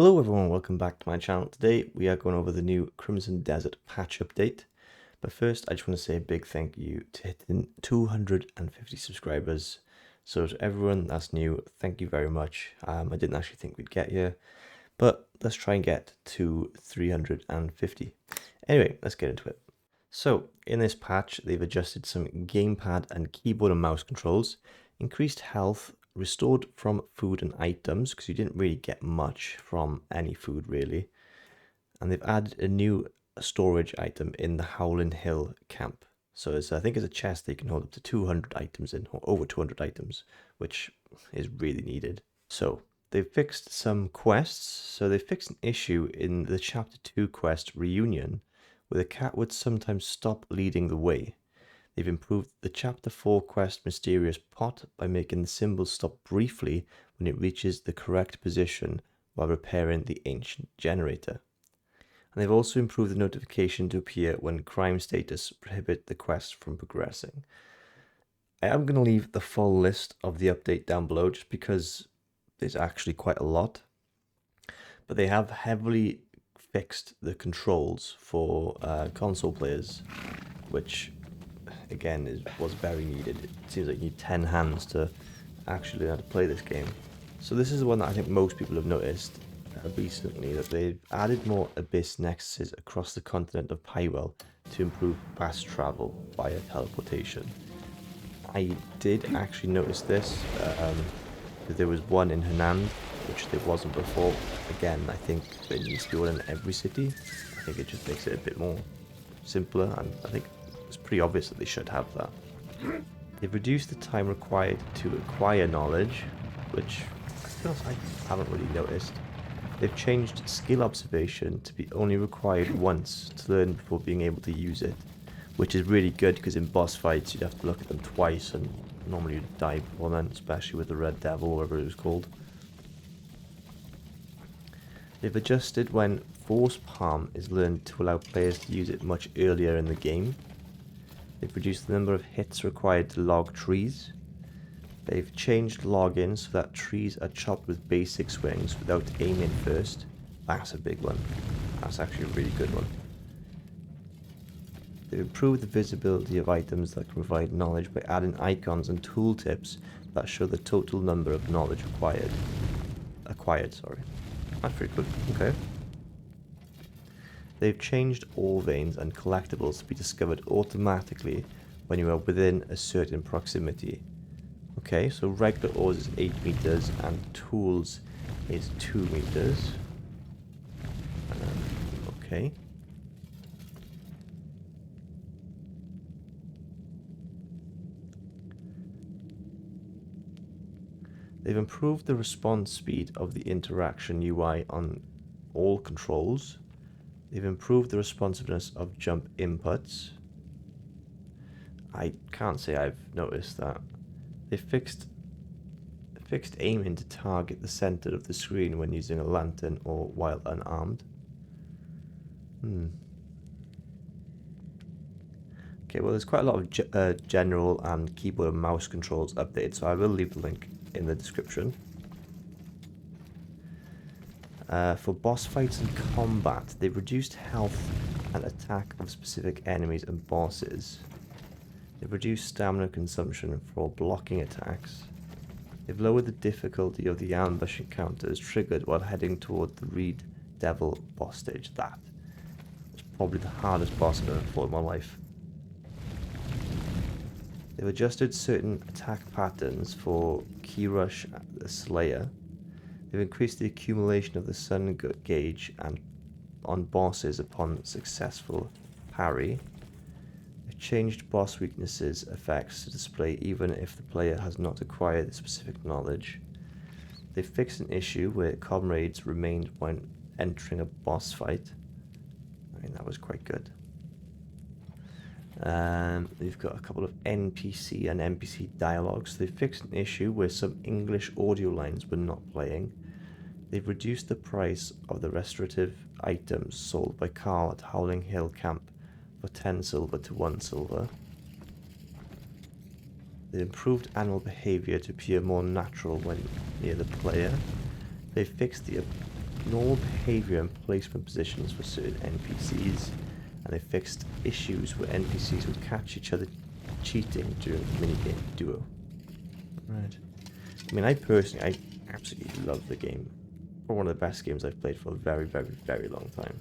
Hello everyone, welcome back to my channel. Today we are going over the new Crimson Desert patch update. But first I just want to say a big thank you to hitting 250 subscribers. So to everyone that's new, thank you very much. I didn't actually think we'd get here, but let's try and get to 350. Anyway, let's get into it. So in this patch they've adjusted some gamepad and keyboard and mouse controls, increased health, restored from food and items, because you didn't really get much from any food really. And they've added a new storage item in the Howling Hill camp. So I think it's a chest that you can hold up to 200 items in, or over 200 items, which is really needed. So they've fixed some quests. So they fixed an issue in the Chapter 2 quest Reunion, where the cat would sometimes stop leading the way. They've improved the Chapter 4 quest Mysterious Pot by making the symbol stop briefly when it reaches the correct position while repairing the ancient generator. And they've also improved the notification to appear when crime status prohibit the quest from progressing. I am going to leave the full list of the update down below just because there's actually quite a lot. But they have heavily fixed the controls for console players, which again was very needed. It seems like you need 10 hands to actually learn how to play this game. So this is the one that I think most people have noticed recently, that they've added more abyss nexuses across the continent of Pywell to improve fast travel via teleportation. I did actually notice this, that there was one in Henan, which there wasn't before. Again, I think it needs to be one in every city. I think it just makes it a bit more simpler, and I think it's pretty obvious that they should have that. They've reduced the time required to acquire knowledge, which I haven't really noticed. They've changed skill observation to be only required once to learn before being able to use it, which is really good because in boss fights you'd have to look at them twice and normally you'd die before then, especially with the Red Devil or whatever it was called. They've adjusted when Force Palm is learned to allow players to use it much earlier in the game. They've reduced the number of hits required to log trees. They've changed login so that trees are chopped with basic swings without aiming first. That's a big one. That's actually a really good one. They've improved the visibility of items that can provide knowledge by adding icons and tooltips that show the total number of knowledge acquired. That's pretty good. Okay. They've changed all veins and collectibles to be discovered automatically when you are within a certain proximity. Okay, so regular ores is 8 meters and tools is 2 meters. Okay. They've improved the response speed of the interaction UI on all controls. They've improved the responsiveness of jump inputs. I can't say I've noticed that. They fixed aiming to target the center of the screen when using a lantern or while unarmed. Okay, well there's quite a lot of general and keyboard and mouse controls updated, so I will leave the link in the description. For boss fights and combat, they've reduced health and attack of specific enemies and bosses. They've reduced stamina consumption for blocking attacks. They've lowered the difficulty of the ambush encounters triggered while heading toward the Red Devil boss stage. That is probably the hardest boss I've ever fought in my life. They've adjusted certain attack patterns for Key Rush the Slayer. They've increased the accumulation of the sun gauge and on bosses upon successful parry. They've changed boss weaknesses effects to display even if the player has not acquired the specific knowledge. They've fixed an issue where comrades remained when entering a boss fight. I mean, that was quite good. They've got a couple of NPC and NPC dialogues. They've fixed an issue where some English audio lines were not playing. They've reduced the price of the restorative items sold by Carl at Howling Hill Camp for 10 silver to 1 silver. They've improved animal behavior to appear more natural when near the player. They've fixed the normal behavior and placement positions for certain NPCs, and they fixed issues where NPCs would catch each other cheating during the minigame duo. Right. I mean, I absolutely love the game. Probably one of the best games I've played for a very, very, very long time.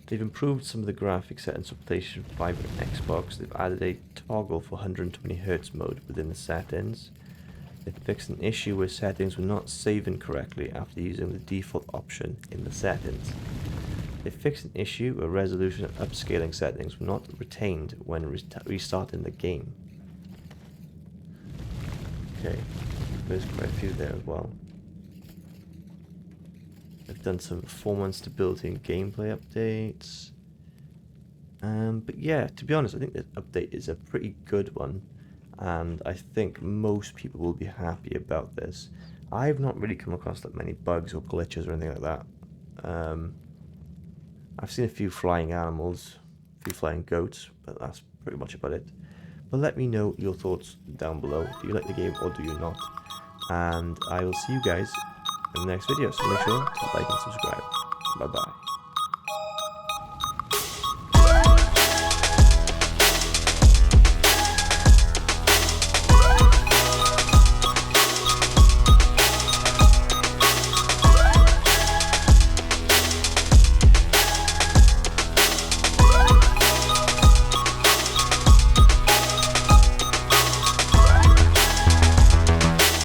They've improved some of the graphic settings for PlayStation 5 and Xbox. They've added a toggle for 120Hz mode within the settings. They fixed an issue where settings were not saving correctly after using the default option in the settings. They fixed an issue where resolution and upscaling settings were not retained when restarting the game. Okay, there's quite a few there as well. They've done some performance, stability, and gameplay updates. But yeah, to be honest, I think this update is a pretty good one, and I think most people will be happy about this. I've not really come across that many bugs or glitches or anything like that. I've seen a few flying animals, a few flying goats, but that's pretty much about it. But let me know your thoughts down below. Do you like the game or do you not? And I will see you guys in the next video, so make sure to like and subscribe. Bye bye.